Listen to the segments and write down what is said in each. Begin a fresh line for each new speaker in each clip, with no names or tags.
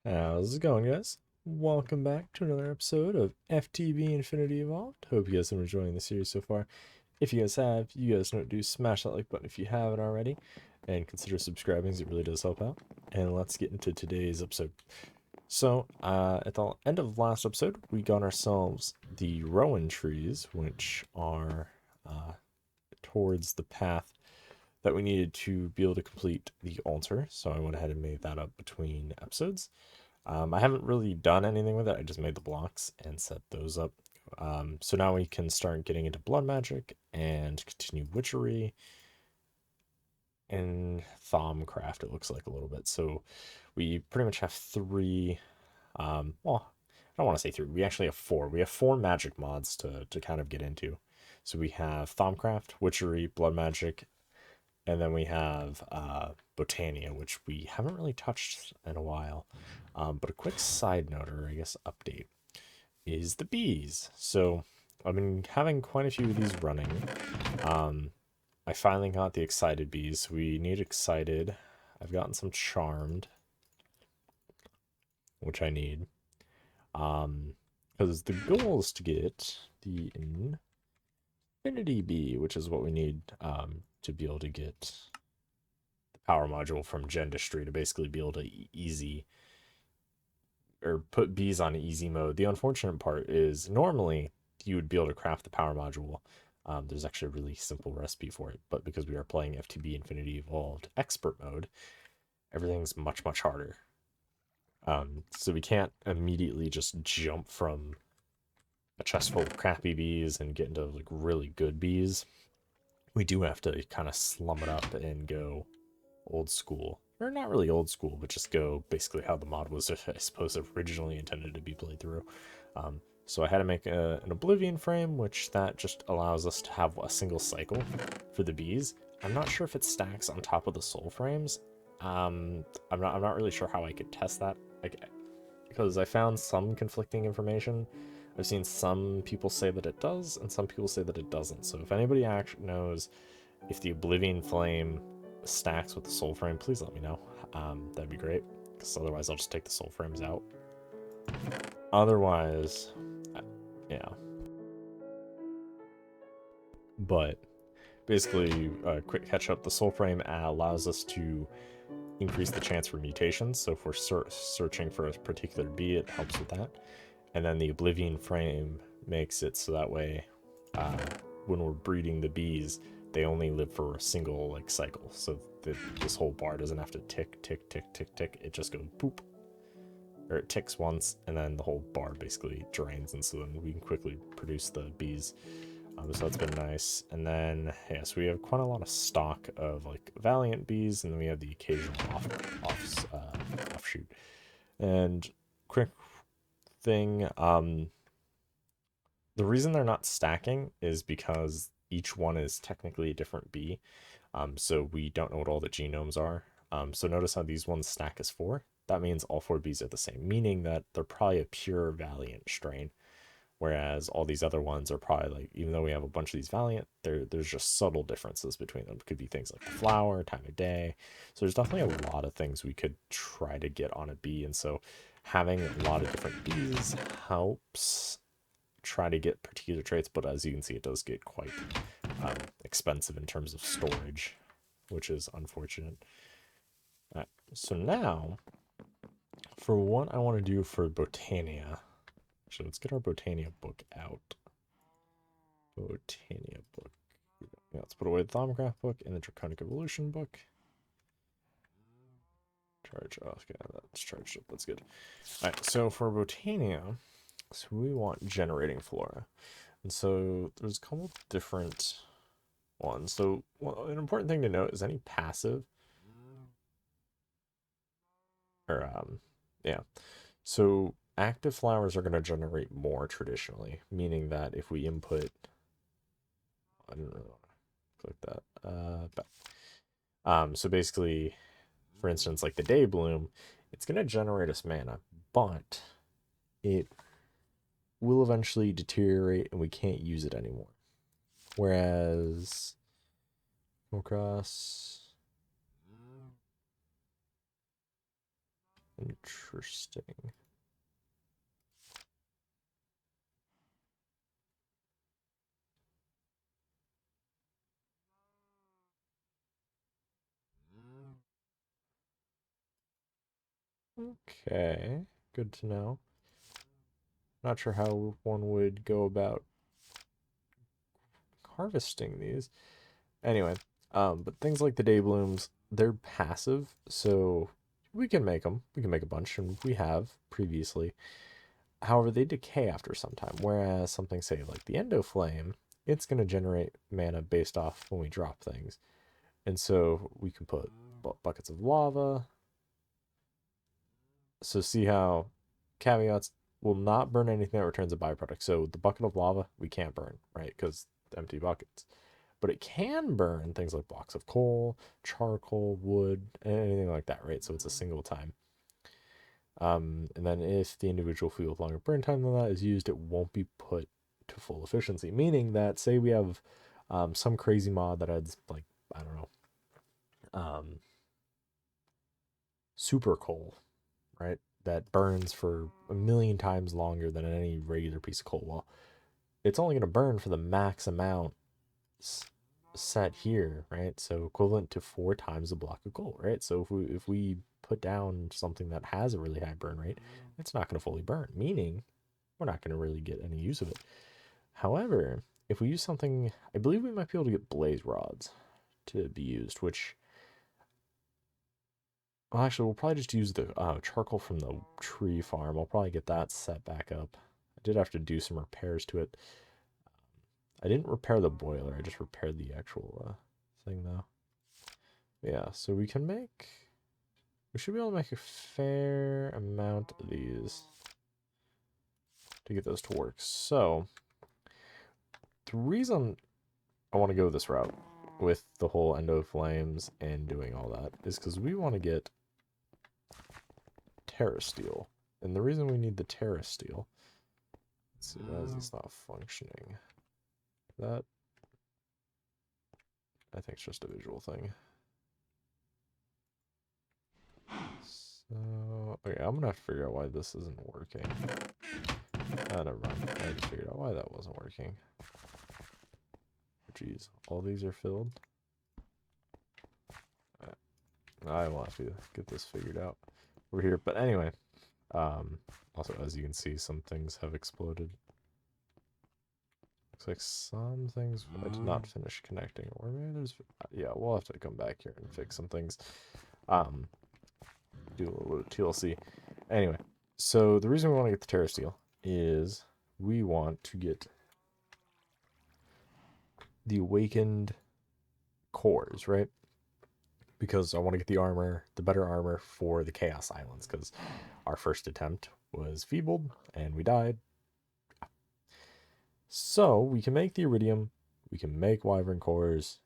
How's it going, guys? Welcome back to another episode of FTB Infinity Evolved. Hope you guys are enjoying the series so far. If you guys have, you guys know what to do. Smash that like button if you haven't already, and consider subscribing, as it really does help out. And let's get into today's episode. So, at the end of last episode, we got ourselves the Rowan trees, which are towards the path that we needed to be able to complete the altar. So I went ahead and made that up between episodes. I haven't really done anything with it. I just made the blocks and set those up. So now we can start getting into blood magic and continue witchery and Thaumcraft, it looks like a little bit. So we pretty much have three, well, I don't want to say three. We actually have four. We have four magic mods to kind of get into. So we have Thaumcraft, witchery, blood magic, and then we have Botania, which we haven't really touched in a while. But a quick side note, or I guess update, is the bees. So I've been having quite a few of these running. I finally got the excited bees. We need excited. I've gotten some charmed, which I need. Because the goal is to get the infinity bee, which is what we need to be able to get the power module from Gendistry to basically be able to easy or put bees on easy mode. The unfortunate part is normally you would be able to craft the power module. There's actually a really simple recipe for it, but because we are playing FTB Infinity Evolved Expert mode, everything's much, much harder. So we can't immediately just jump from a chest full of crappy bees and get into like really good bees. We do have to kind of slum it up and go old school, or not really old school, but just go basically how the mod was, I suppose, originally intended to be played through. So I had to make an Oblivion frame, which that just allows us to have a single cycle for the bees. I'm not sure if it stacks on top of the soul frames. I'm not really sure how I could test that, because I found some conflicting information. I've seen some people say that it does, and some people say that it doesn't. So if anybody actually knows if the Oblivion Flame stacks with the soul frame, please let me know. That'd be great, because otherwise I'll just take the soul frames out. Otherwise, yeah. But basically, quick catch up, the soul frame allows us to increase the chance for mutations. So if we're searching for a particular bee, it helps with that. And then the Oblivion frame makes it so that way when we're breeding the bees, they only live for a single like cycle. So this whole bar doesn't have to tick, tick, tick, tick, tick. It just goes boop. Or it ticks once, and then the whole bar basically drains, and so then we can quickly produce the bees. So that's been nice. And then, yeah, so we have quite a lot of stock of like Valiant bees, and then we have the occasional offshoot. And quick thing, the reason they're not stacking is because each one is technically a different bee. So we don't know what all the genomes are. So notice how these ones stack as 4. That means all 4 bees are the same, meaning that they're probably a pure Valiant strain. Whereas all these other ones are probably like, even though we have a bunch of these Valiant, there's just subtle differences between them. It could be things like the flower, time of day. So there's definitely a lot of things we could try to get on a bee. And so having a lot of different bees helps try to get particular traits. But as you can see, it does get quite expensive in terms of storage, which is unfortunate. All right, so now for what I want to do for Botania. So let's get our Botania book out. Botania book. Yeah, let's put away the Thaumcraft book and the Draconic Evolution book. Charge off. Okay, that's charged up. That's good. Alright, so for Botania, so we want generating flora. And so there's a couple different ones. So an important thing to note is any passive, or yeah. So active flowers are going to generate more traditionally, meaning that if we input, I don't know, click that, back. So basically, for instance, like the day bloom, it's going to generate us mana, but it will eventually deteriorate and we can't use it anymore. Whereas across, Interesting. Okay, good to know. Not sure how one would go about harvesting these. Anyway, but things like the day blooms, they're passive, so we can make them. We can make a bunch, and we have previously. However, they decay after some time, whereas something, say, like the endo flame, it's going to generate mana based off when we drop things. And so we can put buckets of lava. So see how caveats will not burn anything that returns a byproduct. So the bucket of lava, we can't burn, right? Because empty buckets. But it can burn things like blocks of coal, charcoal, wood, anything like that, right? So it's a single time. And then if the individual fuel with longer burn time than that is used, it won't be put to full efficiency. Meaning that, say we have some crazy mod that adds, like, I don't know, super coal, right? That burns for a million times longer than any regular piece of coal. Well, it's only going to burn for the max amount set here, right? So equivalent to 4 times the block of coal, right? So if we put down something that has a really high burn rate, it's not going to fully burn, meaning we're not going to really get any use of it. However, if we use something, I believe we might be able to get blaze rods to be used, which, well, actually, we'll probably just use the charcoal from the tree farm. I'll probably get that set back up. I did have to do some repairs to it. I didn't repair the boiler. I just repaired the actual thing, though. Yeah, so we can make... We should be able to make a fair amount of these to get those to work. So, the reason I want to go this route with the whole endo flames and doing all that is because we want to get terra steel. And the reason we need the terra steel... Let's see, why is this not functioning? That, I think, it's just a visual thing. So, okay, I'm gonna have to figure out why this isn't working. Never mind. I just figured out why that wasn't working. Jeez, all these are filled. I will have to get this figured out over here. But anyway, also, as you can see, some things have exploded. Looks like some things I did not finish connecting, or maybe there's, yeah, we'll have to come back here and fix some things. Do a little TLC. Anyway, so the reason we want to get the terra steel is we want to get the awakened cores, right? Because I want to get the armor, the better armor for the Chaos Islands, because our first attempt was feebled and we died. So we can make the iridium, we can make wyvern cores,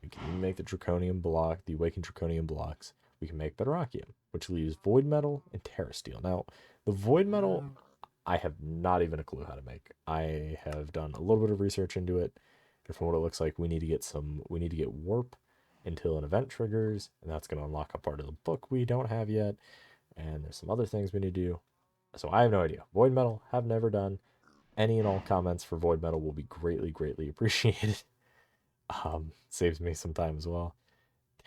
we can make the draconium block, the awakened draconium blocks, we can make bedrockium, which leaves void metal and terra steel. Now, the void metal, I have not even a clue how to make. I have done a little bit of research into it, and from what it looks like, we need to get warp until an event triggers, and that's going to unlock a part of the book we don't have yet, and there's some other things we need to do. So I have no idea. Void metal, have never done. Any and all comments for void metal will be greatly, greatly appreciated. Saves me some time as well.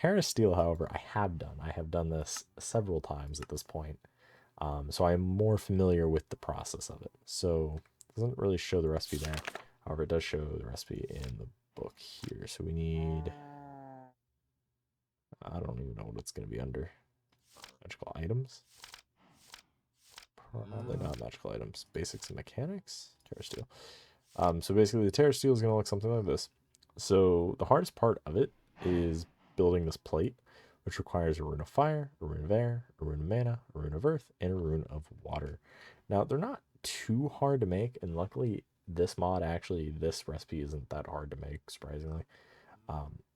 Terra steel, however, I have done. I have done this several times at this point. So I'm more familiar with the process of it. So it doesn't really show the recipe there. However, it does show the recipe in the book here. So we need, I don't even know what it's going to be under. Magical items? Probably not magical items. Basics and mechanics? Terra steel. So basically the terra steel is going to look something like this. So the hardest part of it is building this plate, which requires a rune of fire, a rune of air, a rune of mana, a rune of earth, and a rune of water. Now, they're not too hard to make, and luckily this recipe isn't that hard to make, surprisingly.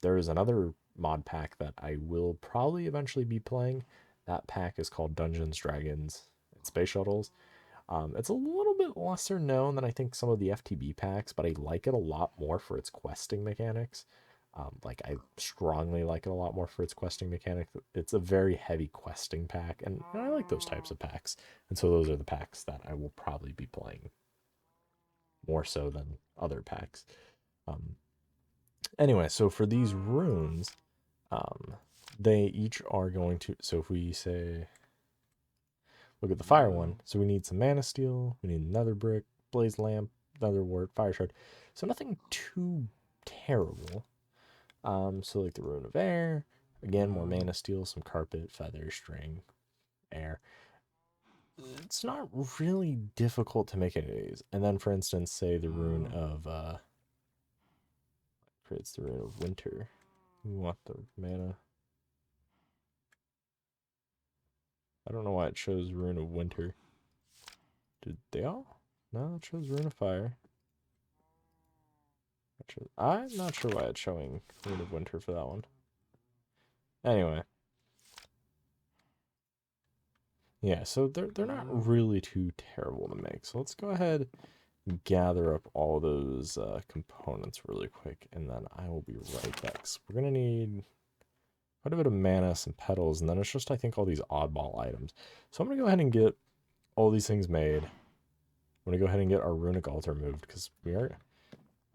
There is another mod pack that I will probably eventually be playing. That pack is called Dungeons, Dragons, and Space Shuttles. It's a little bit lesser known than I think some of the FTB packs, but I like it a lot more for its questing mechanics. Like I strongly like it a lot more for its questing mechanic. It's a very heavy questing pack, and I like those types of packs. And so those are the packs that I will probably be playing more so than other packs. Anyway, so for these runes, they each are going to. So if we say, look at the fire one, so we need some mana steel, we need another brick, blaze lamp, another word, fire shard. So nothing too terrible. So like the rune of air, again, more mana steel, some carpet, feather, string, air. It's not really difficult to make any of these. And then, for instance, say the rune of creates the rune of winter. We want the mana. I don't know why it shows rune of winter. Did they all? No, it shows rune of fire. I'm not sure why it's showing rune of winter for that one. Anyway. Yeah, so they're not really too terrible to make. So let's go ahead and gather up all those components really quick, and then I will be right back. So we're going to need quite a bit of mana, some petals, and then it's just, I think, all these oddball items. So I'm going to go ahead and get all these things made. I'm going to go ahead and get our runic altar moved, because we are...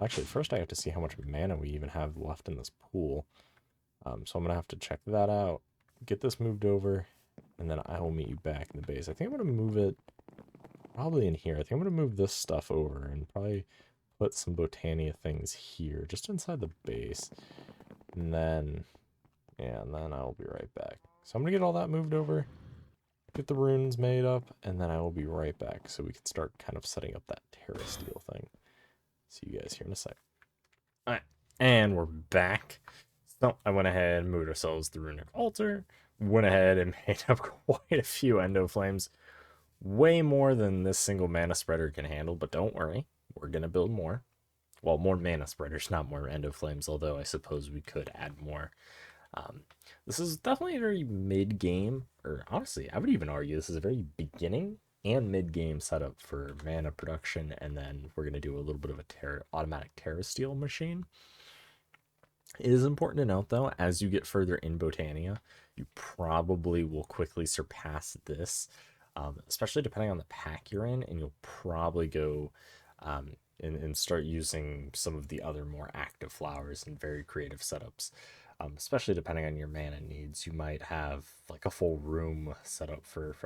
Actually, first I have to see how much mana we even have left in this pool. So I'm going to have to check that out, get this moved over, and then I will meet you back in the base. I think I'm going to move it probably in here. I think I'm going to move this stuff over and probably put some Botania things here, just inside the base. And then, yeah, and then I'll be right back. So I'm going to get all that moved over, get the runes made up, and then I will be right back so we can start kind of setting up that Terra Steel thing. See you guys here in a sec. All right, and we're back. So I went ahead and moved ourselves the runic altar, went ahead and made up quite a few endo flames, way more than this single mana spreader can handle, but don't worry, we're gonna build more. Well, more mana spreaders, not more endo flames, although I suppose we could add more. This is definitely a very mid-game, or honestly, I would even argue this is a very beginning and mid-game setup for mana production, and then we're gonna do a little bit of a automatic Terra Steel machine. It is important to note, though, as you get further in Botania, you probably will quickly surpass this, especially depending on the pack you're in, and you'll probably go and start using some of the other more active flowers and very creative setups, especially depending on your mana needs. You might have like a full room set up for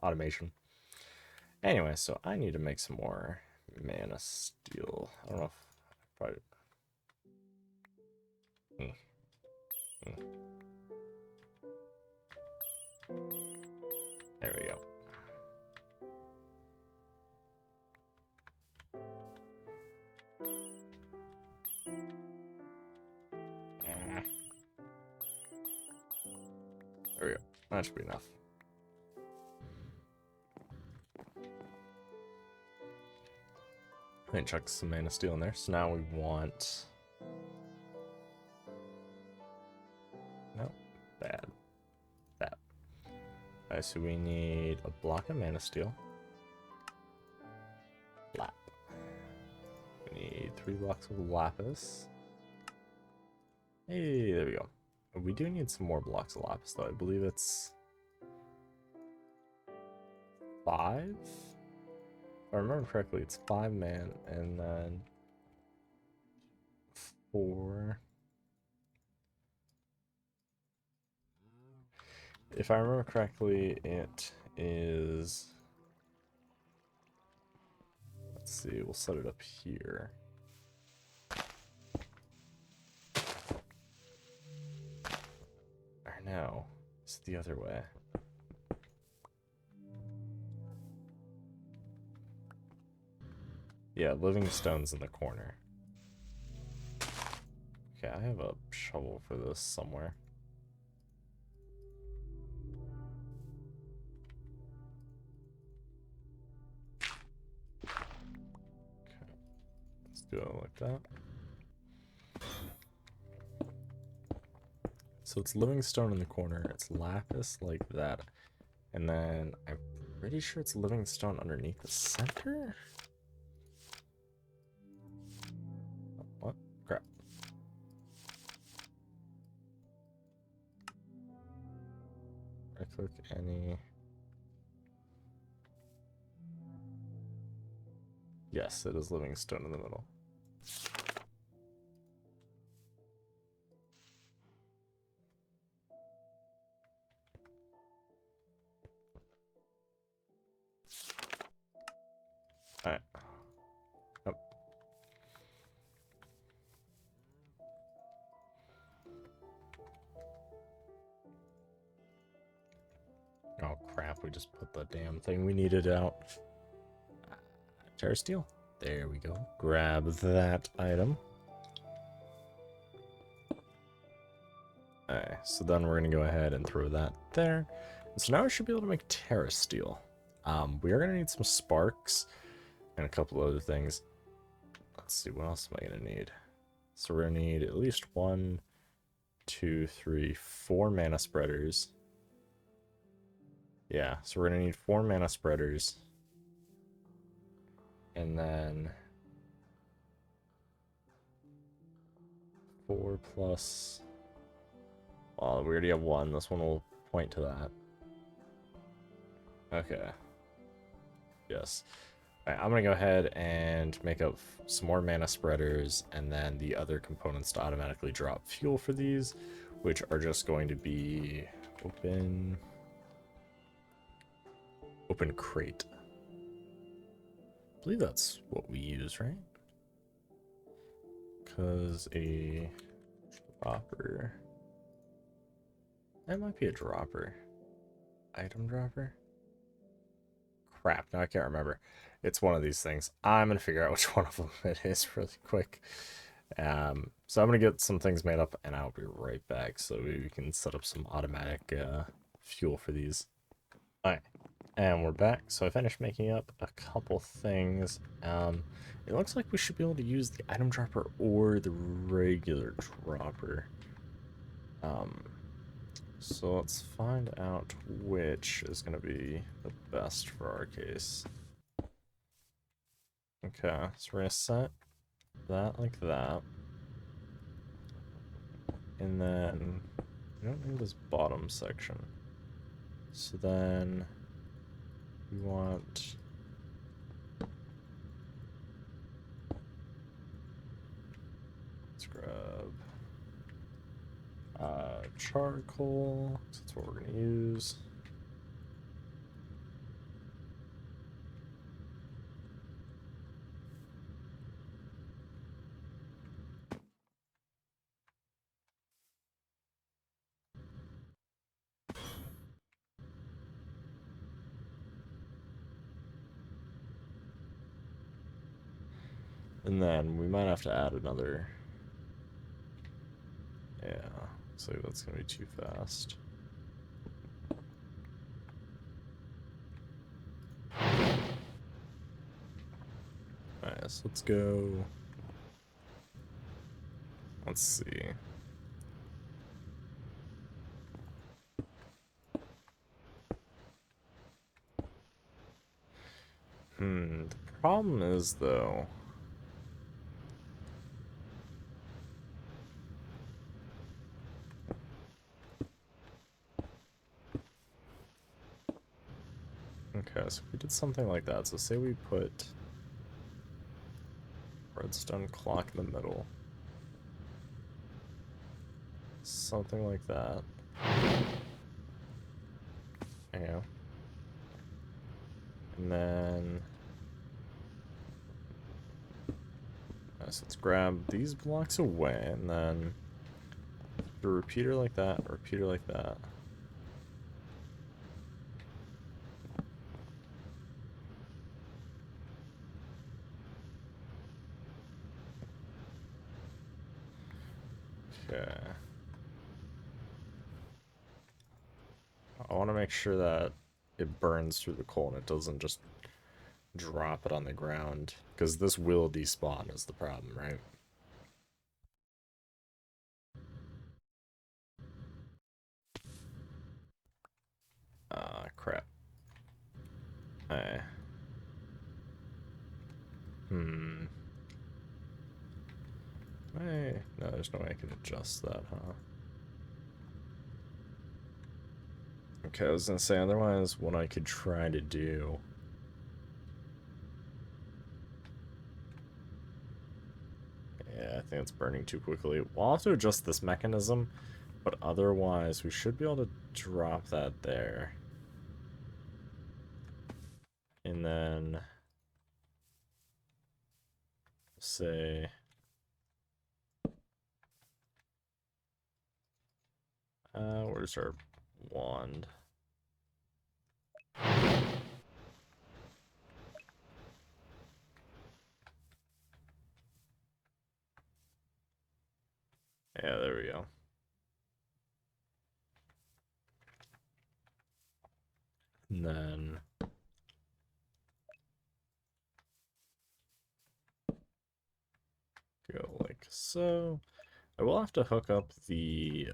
automation. Anyway, so I need to make some more mana steel. I don't know if I probably... There we go. There we go. That should be enough. And chuck some mana steel in there. So now we want... No, bad. That. Alright, so we need a block of mana steel. Lap. We need 3 blocks of lapis. Hey, there we go. We do need some more blocks of lapis, though. I believe it's 5? If I remember correctly, it's 5 man, and then 4. If I remember correctly, it is... Let's see, we'll set it up here. Or no, it's the other way. Yeah, living stone's in the corner. Okay, I have a shovel for this somewhere. Okay, let's do it like that. So it's living stone in the corner, it's lapis like that, and then I'm pretty sure it's living stone underneath the center? What? Crap. click any. Yes, it is Livingstone in the middle. Alright. Oh. Oh crap, we just put the damn thing we needed out. Terra steel. There we go. Grab that item. Alright, so then we're going to go ahead and throw that there. And so now we should be able to make terra steel. We are going to need some sparks and a couple other things. Let's see, what else am I going to need? So we're going to need at least 1, 2, 3, 4 mana spreaders. Yeah, so we're going to need 4 mana spreaders. And then 4 plus... Well, we already have 1. This one will point to that. Okay. Yes. All right, I'm going to go ahead and make up some more mana spreaders, and then the other components to automatically drop fuel for these, which are just going to be open crate. I believe that's what we use, right? Because a dropper... That might be a dropper. Item dropper? Crap, now I can't remember. It's one of these things. I'm going to figure out which one of them it is really quick. So I'm going to get some things made up, and I'll be right back so we can set up some automatic fuel for these. Alright, and we're back. So I finished making up a couple things. It looks like we should be able to use the item dropper or the regular dropper. So let's find out which is going to be the best for our case. Okay, so we're going to set that like that. And then we don't need this bottom section. So then we want... Let's grab charcoal, that's what we're going to use. And then we might have to add another. Yeah, so that's going to be too fast. Alright, so let's go. Let's see. The problem is, though... Okay, so we did something like that. So say we put redstone clock in the middle. Something like that. Yeah. And then... So let's grab these blocks away, and then do a repeater like that, a repeater like that. Okay. I want to make sure that it burns through the coal and it doesn't just drop it on the ground, because this will despawn is the problem, right? Crap. No, there's no way I can adjust that, huh? Okay, I was gonna say, otherwise, what I could try to do... Yeah, I think it's burning too quickly. We'll have to adjust this mechanism, but otherwise, we should be able to drop that there. And then... say... where's our wand? Yeah, there we go. And then... go like so. I will have to hook up the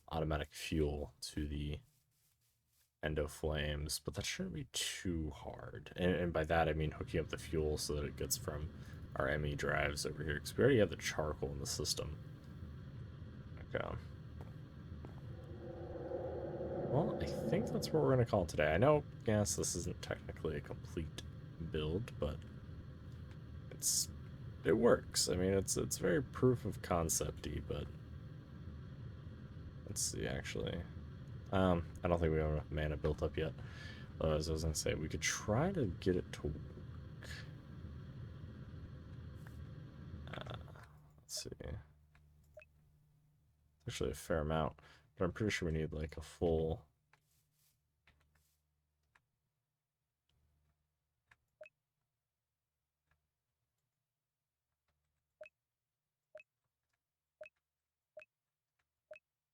automatic fuel to the endo flames, but that shouldn't be too hard. And by that I mean hooking up the fuel so that it gets from our ME drives over here, because we already have the charcoal in the system. Okay. Well, I think that's what we're going to call it today. I know, yes, this isn't technically a complete build, but it works. I mean, it's very proof of concept-y, but let's see, actually. I don't think we have enough mana built up yet. As I was going to say, we could try to get it to work. Let's see. It's actually a fair amount, but I'm pretty sure we need like a full...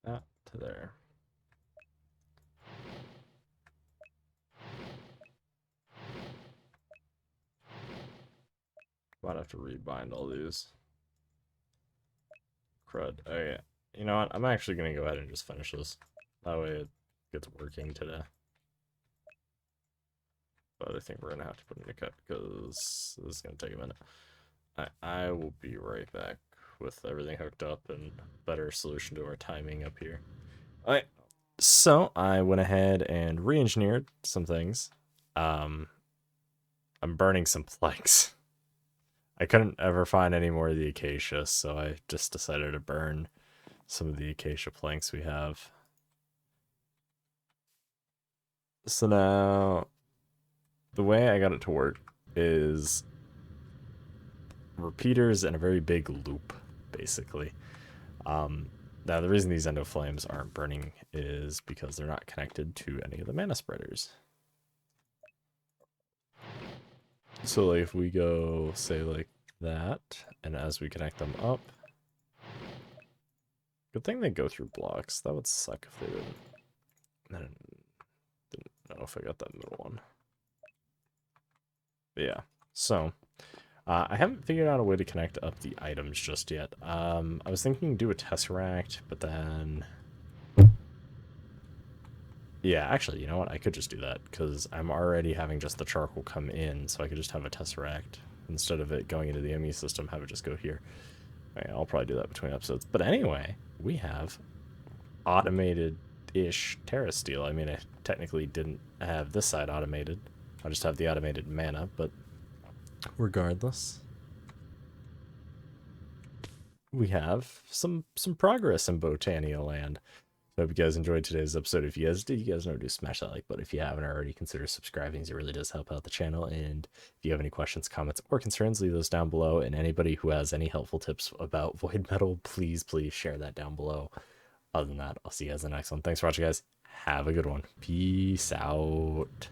that to there. Might have to rebind all these. Crud. Oh yeah. You know what? I'm actually going to go ahead and just finish this. That way it gets working today. But I think we're going to have to put in a cut because this is going to take a minute. I will be right back with everything hooked up and better solution to our timing up here. Alright, so I went ahead and re-engineered some things. I'm burning some planks. I couldn't ever find any more of the acacia, so I just decided to burn some of the acacia planks we have. So now, the way I got it to work is repeaters and a very big loop, basically. Now, the reason these endo flames aren't burning is because they're not connected to any of the mana spreaders. So, like, if we go, say, like that, and as we connect them up, good thing they go through blocks. That would suck if they didn't. I didn't know if I got that middle one. But yeah, so I haven't figured out a way to connect up the items just yet. I was thinking do a tesseract, but then... yeah, actually, you know what? I could just do that, because I'm already having just the charcoal come in, so I could just have a tesseract. Instead of it going into the ME system, have it just go here. Right, I'll probably do that between episodes. But anyway, we have automated-ish Terra Steel. I mean, I technically didn't have this side automated. I just have the automated mana, but regardless, we have some progress in Botania land. So I hope you guys enjoyed today's episode. If you guys did, you guys know to smash that like button. If you haven't already, consider subscribing, as it really does help out the channel. And if you have any questions, comments, or concerns, leave those down below. And anybody who has any helpful tips about Void Metal, please share that down below. Other than that, I'll see you guys in the next one. Thanks for watching, guys. Have a good one. Peace out.